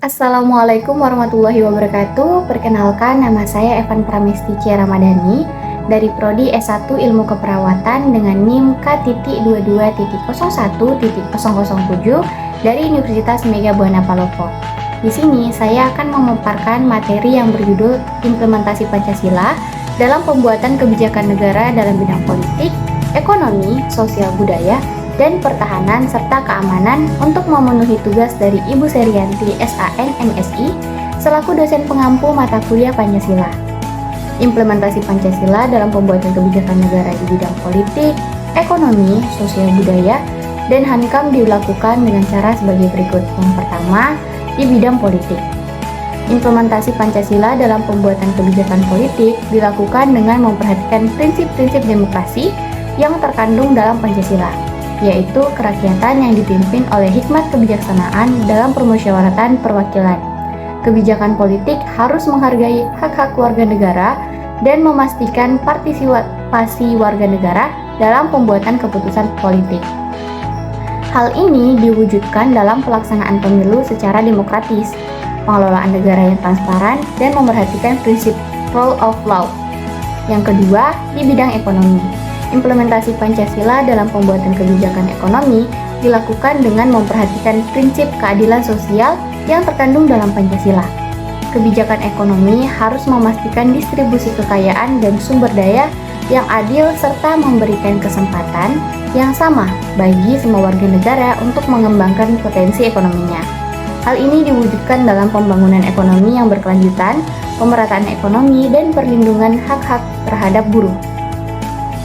Assalamualaikum warahmatullahi wabarakatuh. Perkenalkan, nama saya Evan Pramesti C. Ramadhani dari Prodi S1 Ilmu Keperawatan dengan NIM K.22.01.007 dari Universitas Mega Buana Palopo. Di sini saya akan memaparkan materi yang berjudul Implementasi Pancasila dalam pembuatan kebijakan negara dalam bidang politik, ekonomi, sosial budaya, dan pertahanan serta keamanan untuk memenuhi tugas dari Ibu Serianti SAN MSI selaku dosen pengampu mata kuliah Pancasila. Implementasi Pancasila dalam pembuatan kebijakan negara di bidang politik, ekonomi, sosial budaya, dan Hankam dilakukan dengan cara sebagai berikut. Yang pertama, di bidang politik. Implementasi Pancasila dalam pembuatan kebijakan politik dilakukan dengan memperhatikan prinsip-prinsip demokrasi yang terkandung dalam Pancasila, yaitu kerakyatan yang dipimpin oleh hikmat kebijaksanaan dalam permusyawaratan perwakilan. Kebijakan politik harus menghargai hak-hak warga negara dan memastikan partisipasi warga negara dalam pembuatan keputusan politik. Hal ini diwujudkan dalam pelaksanaan pemilu secara demokratis, pengelolaan negara yang transparan, dan memperhatikan prinsip rule of law. Yang kedua, di bidang ekonomi. Implementasi Pancasila dalam pembuatan kebijakan ekonomi dilakukan dengan memperhatikan prinsip keadilan sosial yang terkandung dalam Pancasila. Kebijakan ekonomi harus memastikan distribusi kekayaan dan sumber daya yang adil serta memberikan kesempatan yang sama bagi semua warga negara untuk mengembangkan potensi ekonominya. Hal ini diwujudkan dalam pembangunan ekonomi yang berkelanjutan, pemerataan ekonomi, dan perlindungan hak-hak terhadap buruh.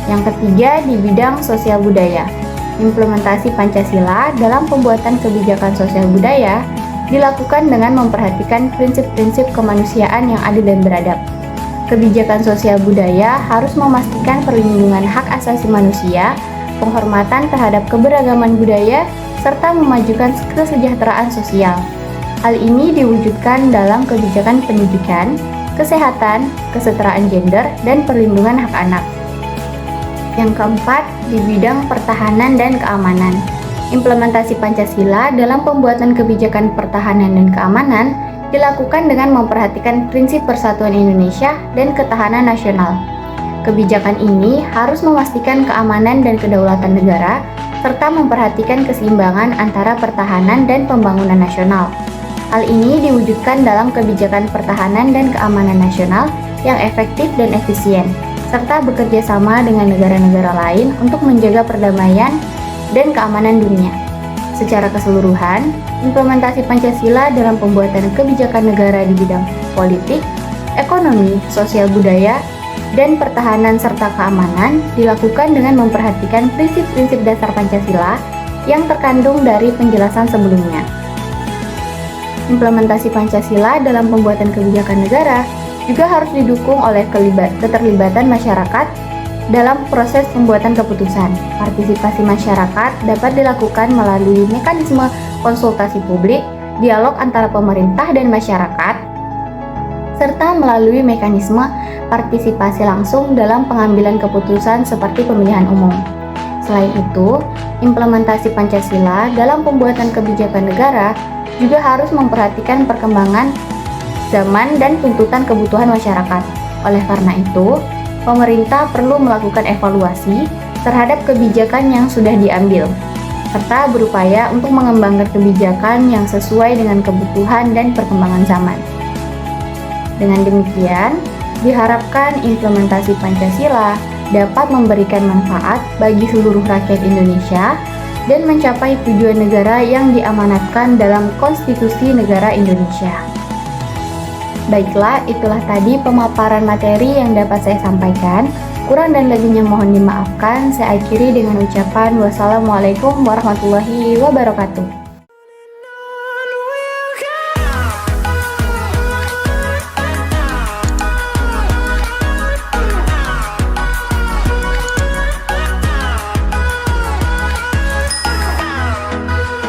Yang ketiga, di bidang sosial budaya. Implementasi Pancasila dalam pembuatan kebijakan sosial budaya dilakukan dengan memperhatikan prinsip-prinsip kemanusiaan yang adil dan beradab. Kebijakan sosial budaya harus memastikan perlindungan hak asasi manusia, penghormatan terhadap keberagaman budaya, serta memajukan kesejahteraan sosial. Hal ini diwujudkan dalam kebijakan pendidikan, kesehatan, kesetaraan gender, dan perlindungan hak anak. Yang keempat, di bidang pertahanan dan keamanan. Implementasi Pancasila dalam pembuatan kebijakan pertahanan dan keamanan dilakukan dengan memperhatikan prinsip persatuan Indonesia dan ketahanan nasional. Kebijakan ini harus memastikan keamanan dan kedaulatan negara, serta memperhatikan keseimbangan antara pertahanan dan pembangunan nasional. Hal ini diwujudkan dalam kebijakan pertahanan dan keamanan nasional yang efektif dan efisien, serta bekerja sama dengan negara-negara lain untuk menjaga perdamaian dan keamanan dunia. Secara keseluruhan, implementasi Pancasila dalam pembuatan kebijakan negara di bidang politik, ekonomi, sosial budaya, dan pertahanan serta keamanan dilakukan dengan memperhatikan prinsip-prinsip dasar Pancasila yang terkandung dari penjelasan sebelumnya. Implementasi Pancasila dalam pembuatan kebijakan negara juga harus didukung oleh keterlibatan masyarakat dalam proses pembuatan keputusan. Partisipasi masyarakat dapat dilakukan melalui mekanisme konsultasi publik, dialog antara pemerintah dan masyarakat, serta melalui mekanisme partisipasi langsung dalam pengambilan keputusan seperti pemilihan umum. Selain itu, implementasi Pancasila dalam pembuatan kebijakan negara juga harus memperhatikan perkembangan zaman dan tuntutan kebutuhan masyarakat. Oleh karena itu, pemerintah perlu melakukan evaluasi terhadap kebijakan yang sudah diambil, serta berupaya untuk mengembangkan kebijakan yang sesuai dengan kebutuhan dan perkembangan zaman. Dengan demikian, diharapkan implementasi Pancasila dapat memberikan manfaat bagi seluruh rakyat Indonesia dan mencapai tujuan negara yang diamanatkan dalam Konstitusi Negara Indonesia. Baiklah, itulah tadi pemaparan materi yang dapat saya sampaikan. Kurang dan lebihnya mohon dimaafkan. Saya akhiri dengan ucapan wassalamualaikum warahmatullahi wabarakatuh.